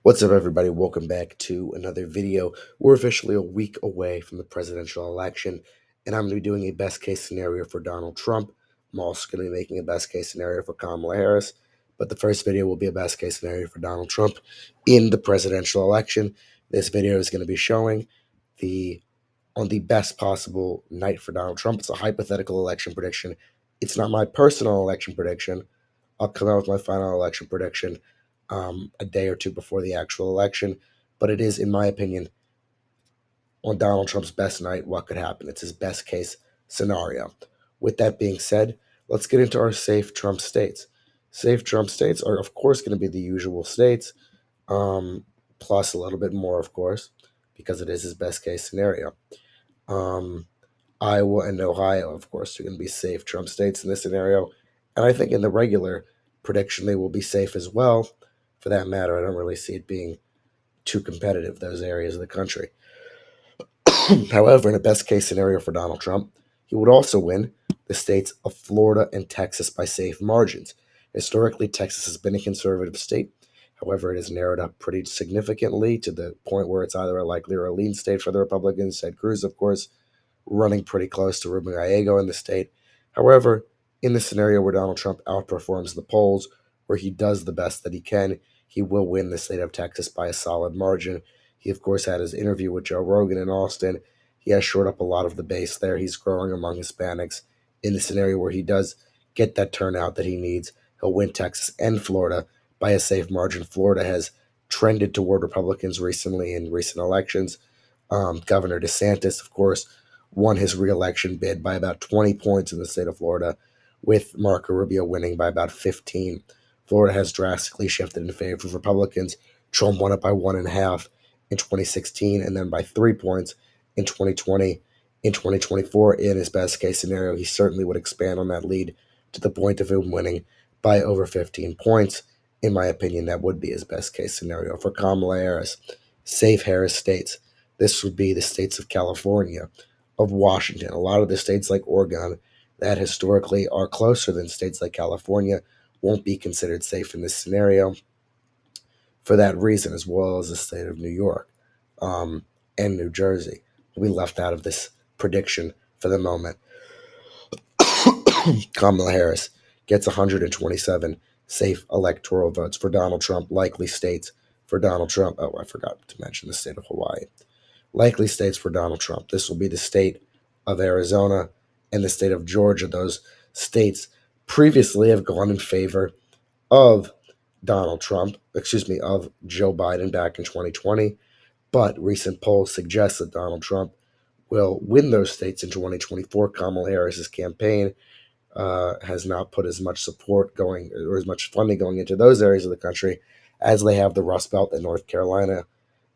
What's up, everybody? Welcome back to another video. We're officially a week away from the presidential election, and I'm going to be doing a best case scenario for Donald Trump. I'm also going to be making a best case scenario for Kamala Harris, but the first video will be a best case scenario for Donald Trump in the presidential election. This video is going to be showing the on the best possible night for Donald Trump. It's a hypothetical election prediction. It's not my personal election prediction. I'll come out with my final election prediction a day or two before the actual election. But it is, in my opinion, on Donald Trump's best night, what could happen. It's his best case scenario. With that being said, let's get into our safe Trump states. Safe Trump states are, of course, going to be the usual states, plus a little bit more, of course, because it is his best case scenario. Um, Iowa and Ohio, of course, are going to be safe Trump states in this scenario. And I think in the regular prediction, they will be safe as well. For that matter, I don't really see it being too competitive, those areas of the country. However, in a best case scenario for Donald Trump, he would also win the states of Florida and Texas by safe margins. Historically, Texas has been a conservative state. However, it has narrowed up pretty significantly to the point where it's either a likely or a lean state for the Republicans. Ted Cruz, of course, running pretty close to Ruben Gallego in the state. However, in the scenario where Donald Trump outperforms the polls, where he does the best that he can, he will win the state of Texas by a solid margin. He, of course, had his interview with Joe Rogan in Austin. He has shored up a lot of the base there. He's growing among Hispanics. In the scenario where he does get that turnout that he needs, he'll win Texas and Florida by a safe margin. Florida has trended toward Republicans recently in recent elections. Governor DeSantis, of course, won his reelection bid by about 20 points in the state of Florida, with Marco Rubio winning by about 15. Florida has drastically shifted in favor of Republicans. Trump won it by 1.5 in 2016 and then by 3 points in 2020. In 2024, in his best case scenario, he certainly would expand on that lead to the point of him winning by over 15 points. In my opinion, that would be his best case scenario. For Kamala Harris, safe Harris states. This would be the states of California, of Washington. A lot of the states like Oregon that historically are closer than states like California won't be considered safe in this scenario for that reason, as well as the state of New York and New Jersey will be left out of this prediction for the moment. Kamala Harris gets 127 safe electoral votes for Donald Trump. Likely states for Donald Trump. Oh, I forgot to mention the state of Hawaii. Likely states for Donald Trump. This will be the state of Arizona and the state of Georgia. Those states previously have gone in favor of of Joe Biden back in 2020. But recent polls suggest that Donald Trump will win those states in 2024. Kamala Harris's campaign has not put as much support going or as much funding going into those areas of the country as they have the Rust Belt and North Carolina.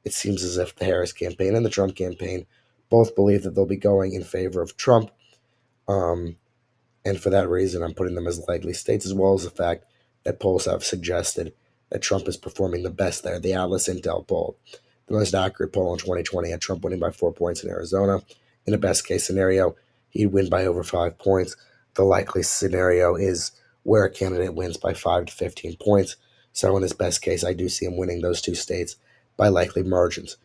It seems as if the Harris campaign and the Trump campaign both believe that they'll be going in favor of Trump. And for that reason, I'm putting them as likely states, as well as the fact that polls have suggested that Trump is performing the best there. The Atlas Intel poll, the most accurate poll in 2020, had Trump winning by 4 points in Arizona. In a best case scenario, he'd win by over 5 points. The likely scenario is where a candidate wins by 5 to 15 points. So in his best case, I do see him winning those two states by likely margins.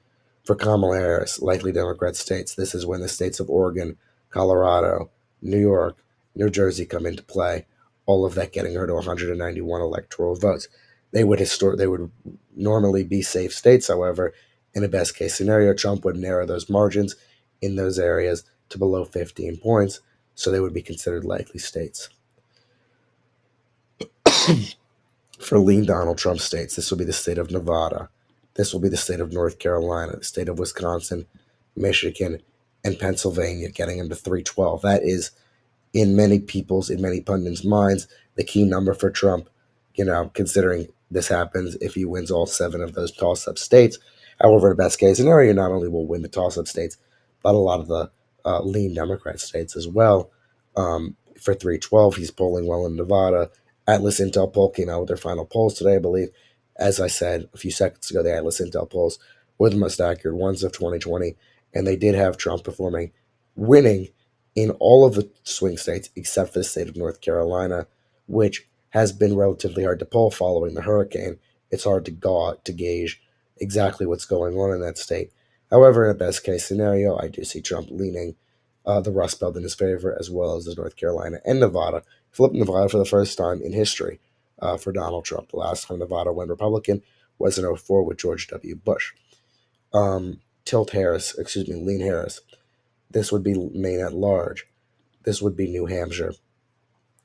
For Kamala Harris, likely Democrat states, this is when the states of Oregon, Colorado, New York, New Jersey come into play, all of that getting her to 191 electoral votes. They would normally be safe states, however. In a best case scenario, Trump would narrow those margins in those areas to below 15 points, so they would be considered likely states. For lean Donald Trump states, this will be the state of Nevada. This will be the state of North Carolina, the state of Wisconsin, Michigan, and Pennsylvania, getting him to 312. That is, in many pundits' minds, the key number for Trump, considering this happens if he wins all 7 of those toss-up states. However, in the best case scenario, not only will win the toss-up states, but a lot of the lean Democrat states as well. For 312, he's polling well in Nevada. Atlas Intel poll came out with their final polls today, I believe. As I said a few seconds ago, the Atlas Intel polls were the most accurate ones of 2020, and they did have Trump winning in all of the swing states except for the state of North Carolina, which has been relatively hard to poll following the hurricane. It's hard to gauge exactly what's going on in that state. However, in a best case scenario, I do see Trump leaning the Rust Belt in his favor, as well as the North Carolina and Nevada, flipping Nevada for the first time in history for Donald Trump. The last time Nevada went Republican was in '04 with George W. Bush. Lean Harris. This would be Maine at large. This would be New Hampshire,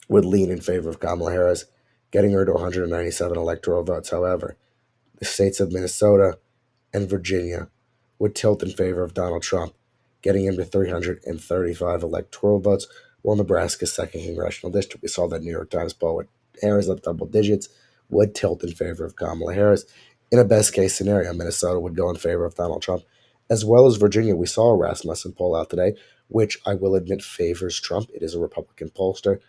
would lean in favor of Kamala Harris, getting her to 197 electoral votes. However, the states of Minnesota and Virginia would tilt in favor of Donald Trump, getting him to 335 electoral votes, while Nebraska's second congressional district, we saw that New York Times poll with Harris up double digits, would tilt in favor of Kamala Harris. In a best case scenario, Minnesota would go in favor of Donald Trump, as well as Virginia. We saw a Rasmussen poll out today, which I will admit favors Trump. It is a Republican pollster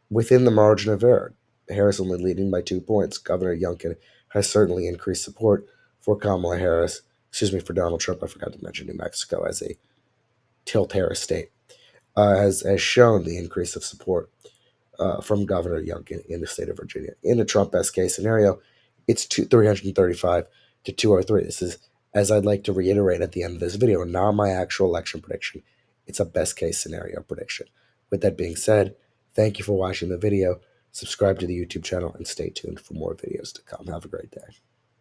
within the margin of error. Harris only leading by 2 points. Governor Youngkin has certainly increased support for Kamala Harris. For Donald Trump. I forgot to mention New Mexico as a tilt Harris state. Has shown the increase of support from Governor Youngkin in the state of Virginia. In the Trump best case scenario, it's 335 to 203. This is, as I'd like to reiterate at the end of this video, not my actual election prediction. It's a best case scenario prediction. With that being said, thank you for watching the video. Subscribe to the YouTube channel and stay tuned for more videos to come. Have a great day.